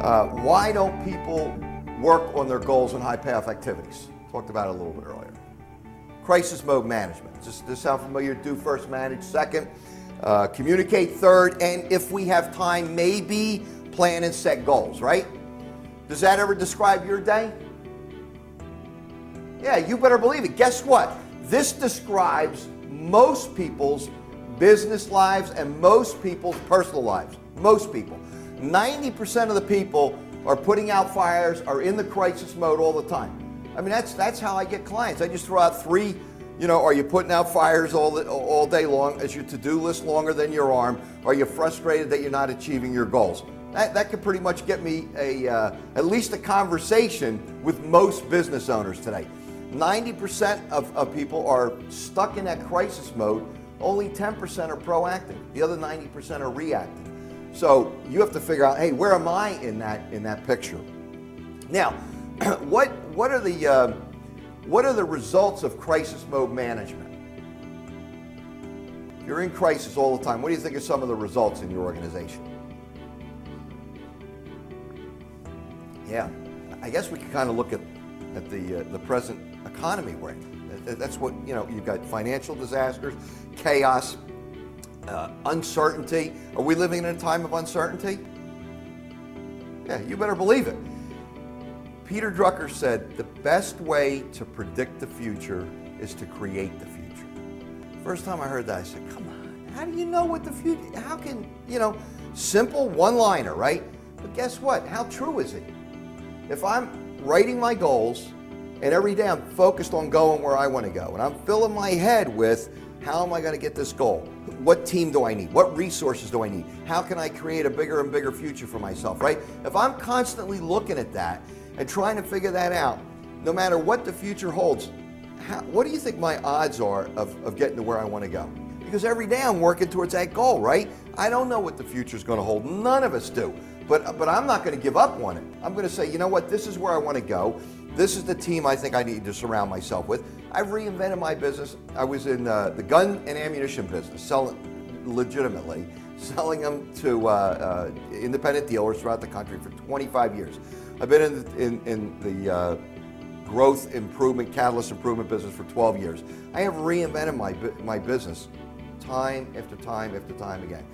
Why don't people work on their goals and high payoff activities? Talked about it a little bit earlier. Crisis mode management. Does this sound familiar? Do first, manage second. Communicate third. And if we have time, maybe plan and set goals, right? Does that ever describe your day? Yeah, you better believe it. Guess what? This describes most people's business lives and most people's personal lives. Most people. 90% of the people are putting out fires, are in the crisis mode all the time. I mean, that's how I get clients. I just throw out three, are you putting out fires all day long? Is your to-do list longer than your arm? Are you frustrated that you're not achieving your goals? That could pretty much get me at least a conversation with most business owners today. 90% of people are stuck in that crisis mode. Only 10% are proactive. The other 90% are reactive. So you have to figure out, hey, where am I in that picture? Now, what are the results of crisis mode management? If you're in crisis all the time, what do you think are some of the results in your organization? Yeah, I guess we can kind of look at the present economy we're in. That's what, you've got financial disasters, chaos, uncertainty. Are we living in a time of uncertainty? Yeah, you better believe it. Peter Drucker said, the best way to predict the future is to create the future. First time I heard that, I said, come on, how do you know what the future, how can, simple one-liner, right? But guess what? How true is it? If I'm writing my goals and every day I'm focused on going where I want to go and I'm filling my head with how am I going to get this goal? What team do I need? What resources do I need? How can I create a bigger and bigger future for myself, right? If I'm constantly looking at that and trying to figure that out, no matter what the future holds, what do you think my odds are of getting to where I want to go? Because every day I'm working towards that goal, right? I don't know what the future is going to hold. None of us do. But I'm not going to give up on it. I'm going to say, you know what? This is where I want to go. This is the team I think I need to surround myself with. I've reinvented my business. I was in the gun and ammunition business, selling them to independent dealers throughout the country for 25 years. I've been in the growth improvement, catalyst improvement business for 12 years. I have reinvented my business time after time after time again.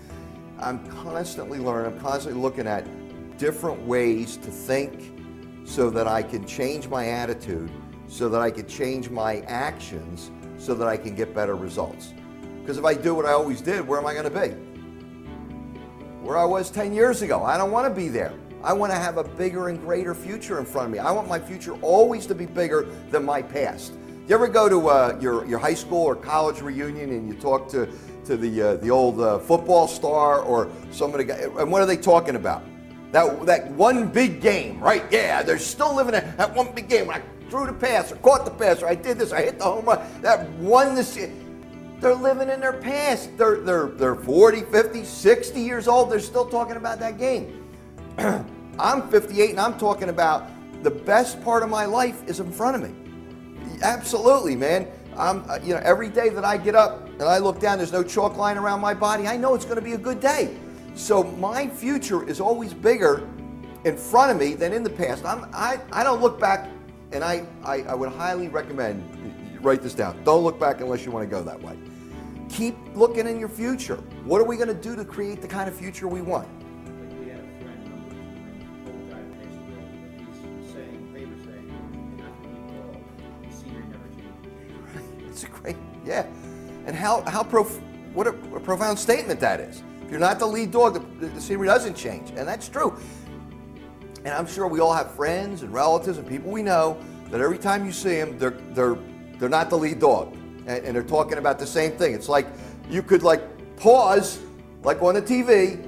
I'm constantly learning, I'm constantly looking at different ways to think so that I can change my attitude, so that I can change my actions, so that I can get better results. Because if I do what I always did, where am I going to be? Where I was 10 years ago. I don't want to be there. I want to have a bigger and greater future in front of me. I want my future always to be bigger than my past. You ever go to your high school or college reunion and you talk to the old football star or some of the guys, and what are they talking about? That one big game, right? Yeah, they're still living that one big game. When I threw the pass or caught the pass or I did this, I hit the home run. That won this. They're living in their past. They're 40, 50, 60 years old. They're still talking about that game. I'm 58 and I'm talking about the best part of my life is in front of me. Absolutely, man. Every day that I get up and I look down, there's no chalk line around my body. I know it's going to be a good day. So my future is always bigger in front of me than in the past. I don't look back, and I would highly recommend, write this down, don't look back unless you want to go that way. Keep looking in your future. What are we going to do to create the kind of future we want? Like we had a friend, old guy, basically, he's saying, you're not going to be old. The scenery never changes. It's a great, yeah. And what a profound statement that is. If you're not the lead dog, the scenery doesn't change, and that's true. And I'm sure we all have friends and relatives and people we know that every time you see them, they're not the lead dog, and they're talking about the same thing. It's like you could pause, like on the TV.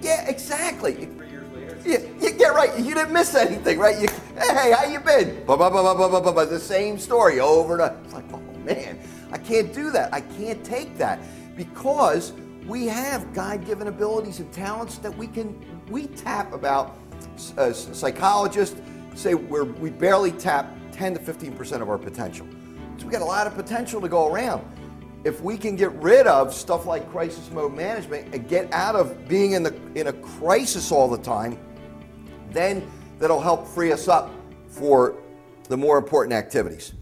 Yeah, exactly. 3 years later. Yeah, right. You didn't miss anything, right? Hey, how you been? The same story over and over. It's like, oh man, I can't do that. I can't take that because we have God-given abilities and talents that we tap about. Psychologists say we barely tap 10 to 15% of our potential. So we got a lot of potential to go around. If we can get rid of stuff like crisis mode management and get out of being in a crisis all the time, then that'll help free us up for the more important activities.